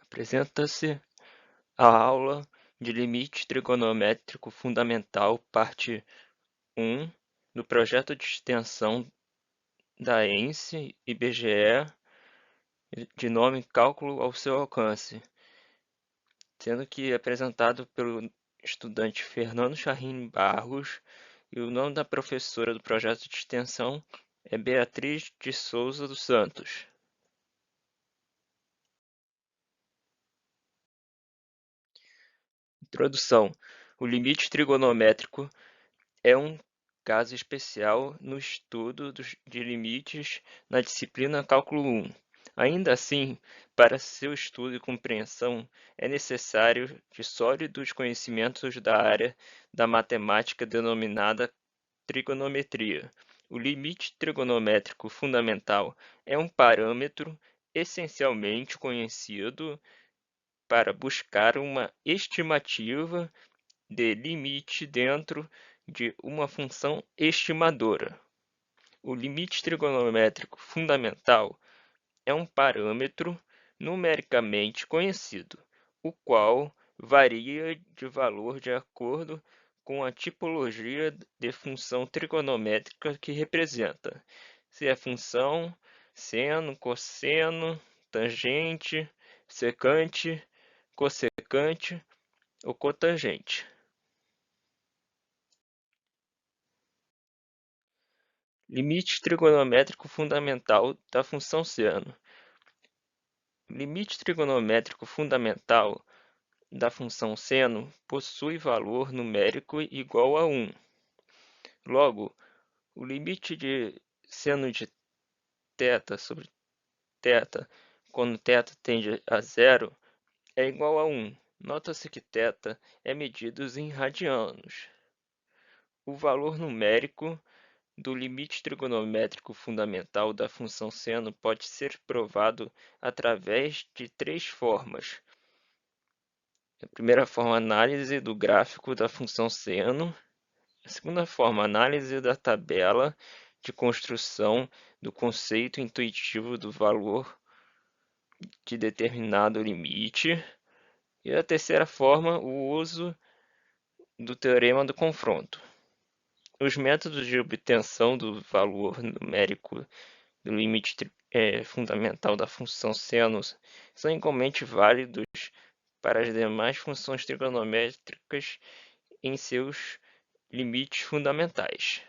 Apresenta-se a aula de limite trigonométrico fundamental, parte 1, do projeto de extensão da ENSE IBGE, de nome Cálculo ao seu alcance, sendo que apresentado pelo estudante Fernando Charrim Barros, e o nome da professora do projeto de extensão é Beatriz de Souza dos Santos. Introdução. O limite trigonométrico é um caso especial no estudo de limites na disciplina Cálculo 1. Ainda assim, para seu estudo e compreensão, é necessário de sólidos conhecimentos da área da matemática denominada trigonometria. O limite trigonométrico fundamental é um parâmetro essencialmente conhecido para buscar uma estimativa de limite dentro de uma função estimadora. O limite trigonométrico fundamental é um parâmetro numericamente conhecido, o qual varia de valor de acordo com a tipologia de função trigonométrica que representa, se é função seno, cosseno, tangente, secante, cossecante ou cotangente. Limite trigonométrico fundamental da função seno. O limite trigonométrico fundamental da função seno possui valor numérico igual a 1. Logo, o limite de seno de θ sobre θ, quando θ tende a zero, é igual a 1. Nota-se que θ é medido em radianos. O valor numérico do limite trigonométrico fundamental da função seno pode ser provado através de três formas. A primeira forma, análise do gráfico da função seno. A segunda forma, análise da tabela de construção do conceito intuitivo do valor de determinado limite. E a terceira forma, o uso do teorema do confronto. Os métodos de obtenção do valor numérico do limite fundamental da função seno são igualmente válidos para as demais funções trigonométricas em seus limites fundamentais.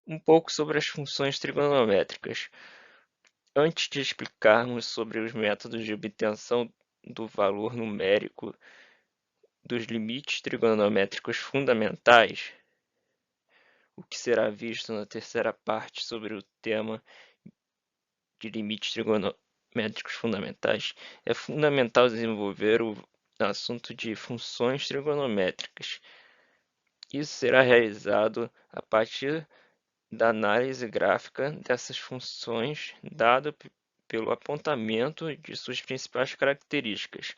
Um pouco sobre as funções trigonométricas. Antes de explicarmos sobre os métodos de obtenção do valor numérico dos limites trigonométricos fundamentais, o que será visto na terceira parte sobre o tema de limites trigonométricos fundamentais, é fundamental desenvolver o assunto de funções trigonométricas. Isso será realizado a partir da análise gráfica dessas funções, dado pelo apontamento de suas principais características.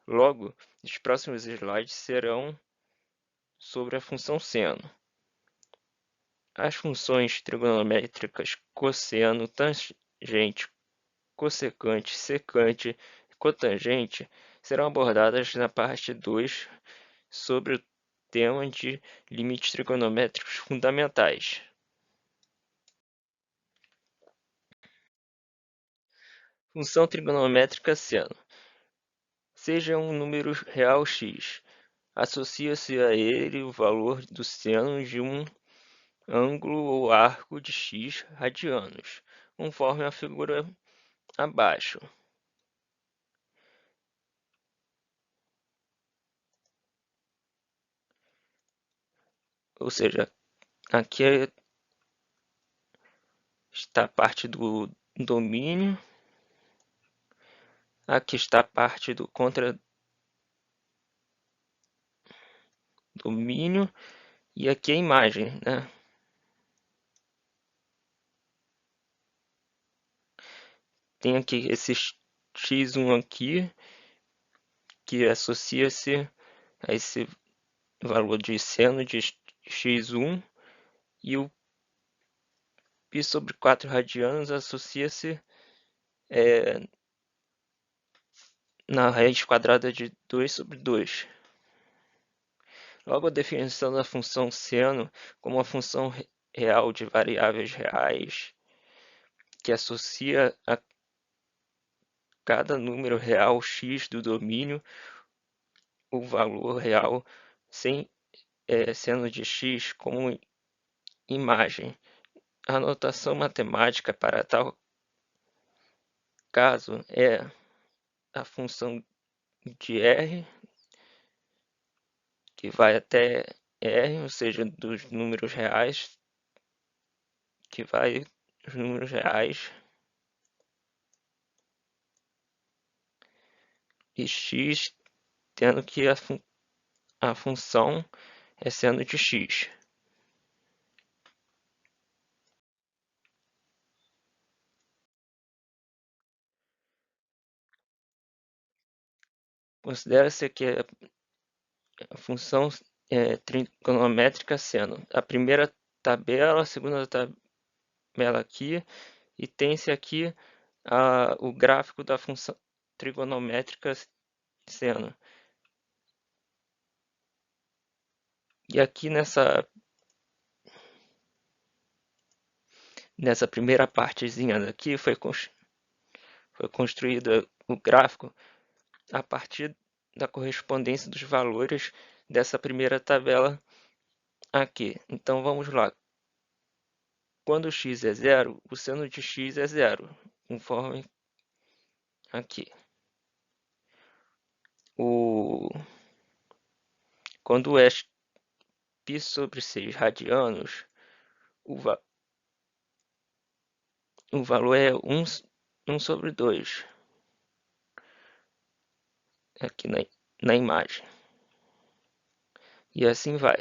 Logo, os próximos slides serão sobre a função seno. As funções trigonométricas cosseno, tangente, cossecante, secante e cotangente serão abordadas na parte 2 sobre o tema de limites trigonométricos fundamentais. Função trigonométrica seno. Seja um número real x, associa-se a ele o valor do seno de um ângulo ou arco de x radianos, conforme a figura abaixo. Ou seja, aqui está a parte do domínio, aqui está a parte do contradomínio e aqui a imagem, né? Tem aqui esse x1 aqui, que associa-se a esse valor de seno de x1 e o π sobre 4 radianos associa-se na raiz quadrada de 2 sobre 2. Logo, a definição da função seno como uma função real de variáveis reais que associa a cada número real x do domínio o valor real sem seno de x como imagem. A notação matemática para tal caso é a função de r, que vai até r, ou seja, dos números reais, que vai os números reais, e x tendo que a função é seno de x. Considera-se que a função trigonométrica seno. A primeira tabela, a segunda tabela aqui, e tem-se aqui o gráfico da função trigonométrica seno. E aqui nessa primeira partezinha daqui foi construído o gráfico a partir da correspondência dos valores dessa primeira tabela aqui. Então vamos lá. Quando x é zero, o seno de x é zero, conforme aqui. Quando é π sobre 6 radianos, o valor é 1 sobre 2, aqui na imagem. E assim vai.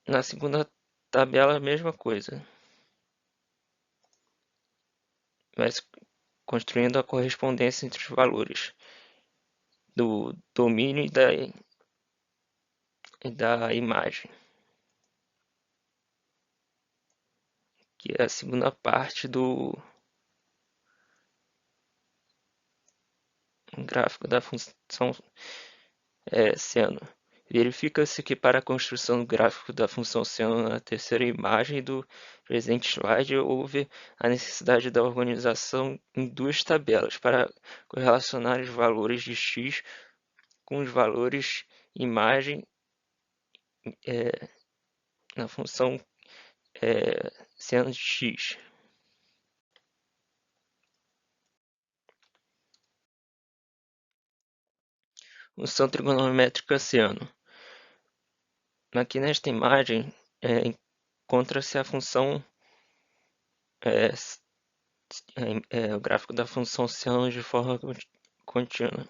Na segunda tabela, a mesma coisa, mas construindo a correspondência entre os valores do domínio e da imagem, que é a segunda parte do gráfico da função seno. Verifica-se que para a construção do gráfico da função seno na terceira imagem do presente slide, houve a necessidade da organização em duas tabelas para correlacionar os valores de x com os valores imagem na função seno de x. Função trigonométrica seno. Aqui nesta imagem encontra-se a função, o gráfico da função seno de forma contínua.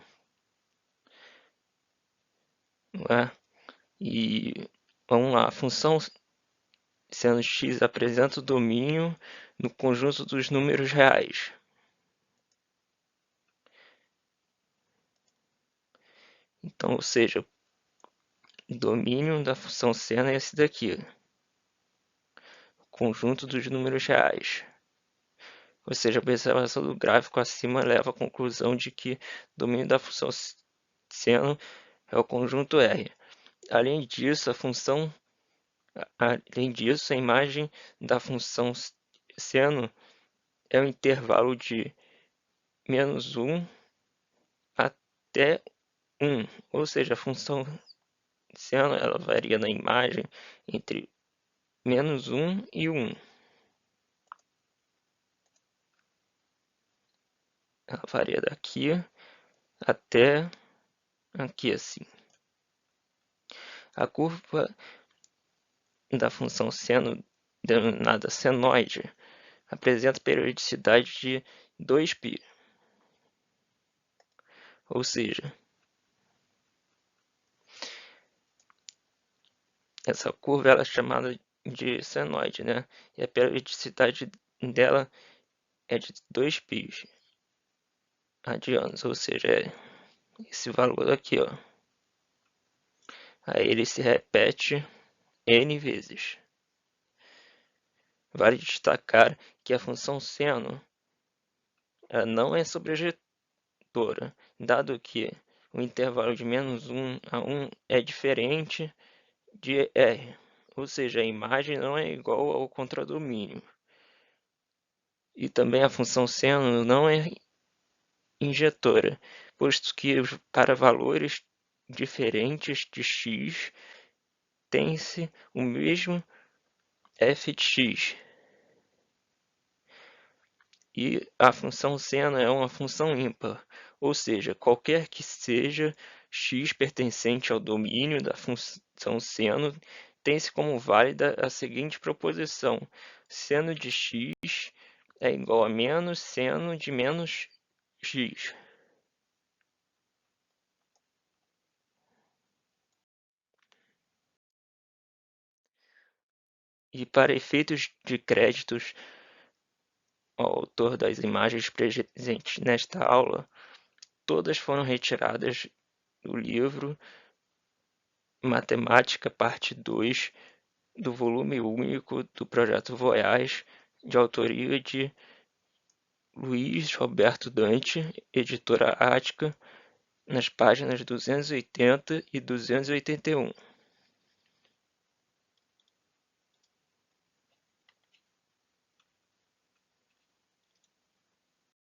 E vamos lá, a função seno de x apresenta o domínio no conjunto dos números reais. Então, ou seja, o domínio da função seno é esse daqui, o conjunto dos números reais. Ou seja, a observação do gráfico acima leva à conclusão de que o domínio da função seno é o conjunto R. Além disso, a imagem da função seno é o intervalo de -1 até 1, ou seja, a função seno ela varia na imagem entre -1 e 1. Ela varia daqui até aqui assim. A curva da função seno, denominada senoide, apresenta periodicidade de 2π. Ou seja, essa curva ela é chamada de senoide, né? E a periodicidade dela é de 2π radianos, ou seja, é esse valor aqui, ó. Aí ele se repete n vezes. Vale destacar que a função seno não é sobrejetora, dado que o intervalo de -1 a 1 é diferente de R, ou seja, a imagem não é igual ao contradomínio. E também a função seno não é injetora, posto que para valores diferentes de x tem-se o mesmo f de x. E a função seno é uma função ímpar, ou seja, qualquer que seja x pertencente ao domínio da função seno, tem-se como válida a seguinte proposição: seno de x é igual a menos seno de menos x. E para efeitos de créditos ao autor das imagens presentes nesta aula, todas foram retiradas do livro Matemática, parte 2, do volume único do Projeto Voyage, de autoria de Luiz Roberto Dante, editora Ática, nas páginas 280 e 281.